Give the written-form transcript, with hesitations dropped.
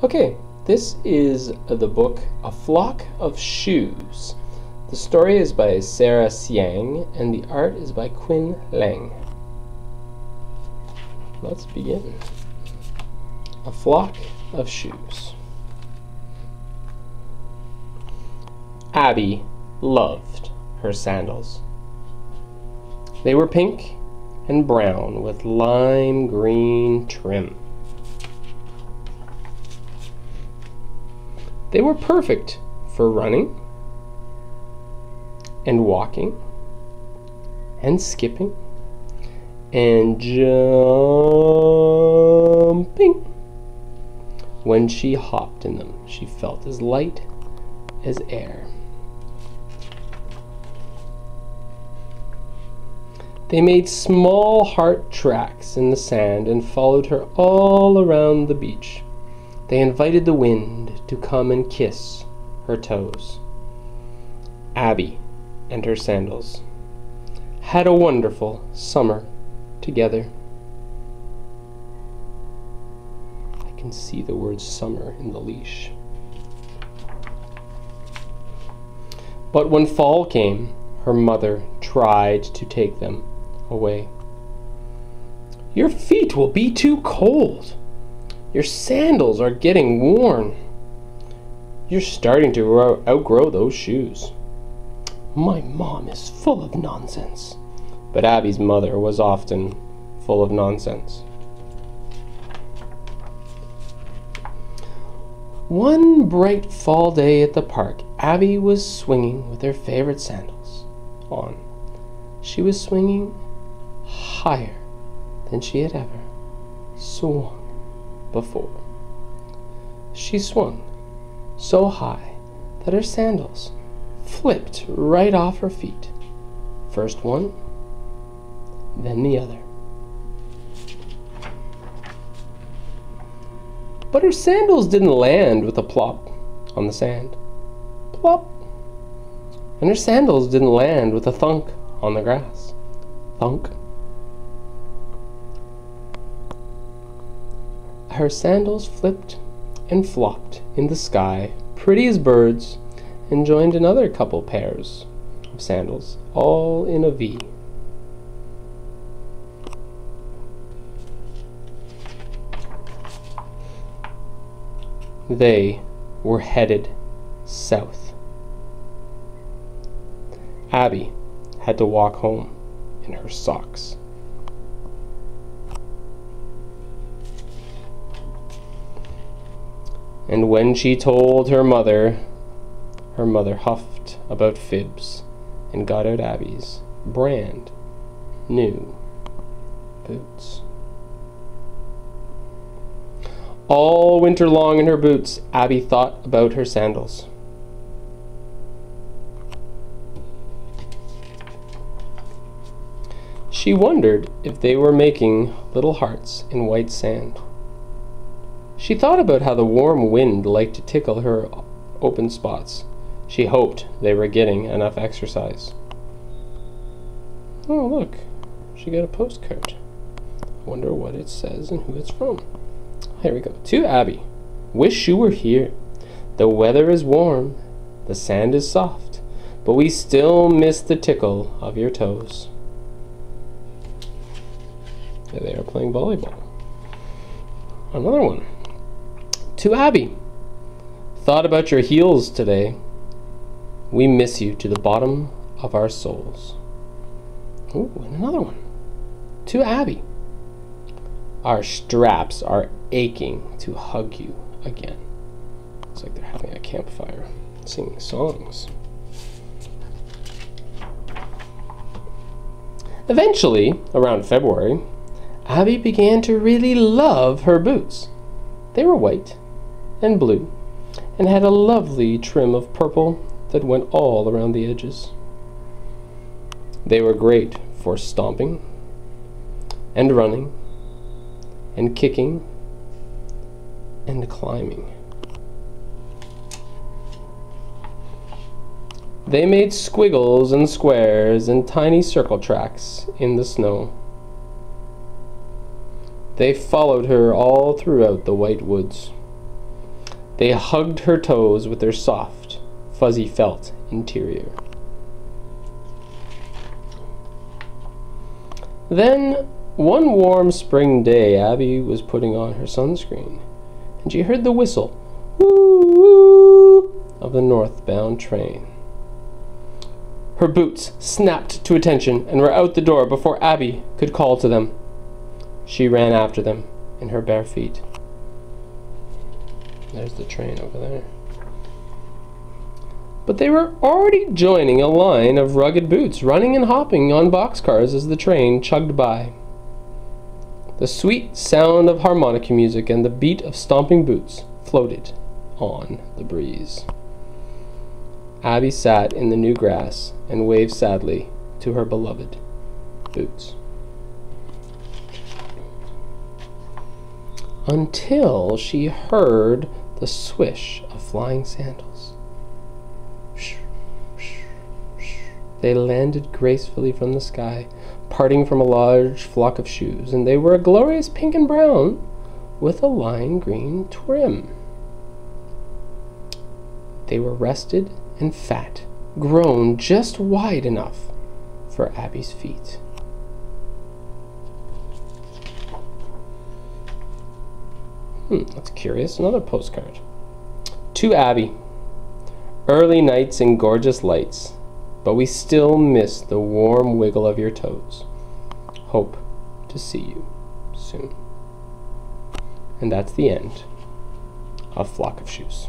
Okay, this is the book A Flock of Shoes. The story is by Sarah Tsiang and the art is by Quinn Lang. Let's begin. A Flock of Shoes. Abby loved her sandals. They were pink and brown with lime green trim. They were perfect for running and walking and skipping and jumping. When she hopped in them, she felt as light as air. They made small heart tracks in the sand and followed her all around the beach. They invited the wind to come and kiss her toes. Abby and her sandals had a wonderful summer together. I can see the word summer in the leash. But when fall came, her mother tried to take them away. "Your feet will be too cold. Your sandals are getting worn. You're starting to outgrow those shoes." "My mom is full of nonsense." But Abby's mother was often full of nonsense. One bright fall day at the park, Abby was swinging with her favorite sandals on. She was swinging higher than she had ever swung before. She swung so high that her sandals flipped right off her feet. First one, then the other. But her sandals didn't land with a plop on the sand. Plop. And her sandals didn't land with a thunk on the grass. Thunk. Her sandals flipped and flopped in the sky, pretty as birds, and joined another couple pairs of sandals, all in a V. They were headed south. Abby had to walk home in her socks. And when she told her mother huffed about fibs and got out Abby's brand new boots. All winter long in her boots, Abby thought about her sandals. She wondered if they were making little hearts in white sand. She thought about how the warm wind liked to tickle her open spots. She hoped they were getting enough exercise. Oh, look, she got a postcard. I wonder what it says and who it's from. Here we go. To Abby. Wish you were here. The weather is warm, the sand is soft, but we still miss the tickle of your toes. They are playing volleyball. Another one. To Abby. Thought about your heels today. We miss you to the bottom of our souls. Ooh, and another one. To Abby. Our straps are aching to hug you again. It's like they're having a campfire, singing songs. Eventually, around February, Abby began to really love her boots. They were white and blue and had a lovely trim of purple that went all around the edges. They were great for stomping and running and kicking and climbing. They made squiggles and squares and tiny circle tracks in the snow. They followed her all throughout the white woods. They hugged her toes with their soft, fuzzy felt interior. Then, one warm spring day, Abby was putting on her sunscreen, and she heard the whistle, woo-woo, of the northbound train. Her boots snapped to attention and were out the door before Abby could call to them. She ran after them in her bare feet. There's the train over there. But they were already joining a line of rugged boots, running and hopping on boxcars as the train chugged by. The sweet sound of harmonica music and the beat of stomping boots floated on the breeze. Abby sat in the new grass and waved sadly to her beloved boots. Until she heard the swish of flying sandals. They landed gracefully from the sky, parting from a large flock of shoes, and they were a glorious pink and brown with a lime green trim. They were rested and fat, grown just wide enough for Abby's feet. That's curious. Another postcard. To Abby. Early nights and gorgeous lights, but we still miss the warm wiggle of your toes. Hope to see you soon. And that's the end of Flock of Shoes.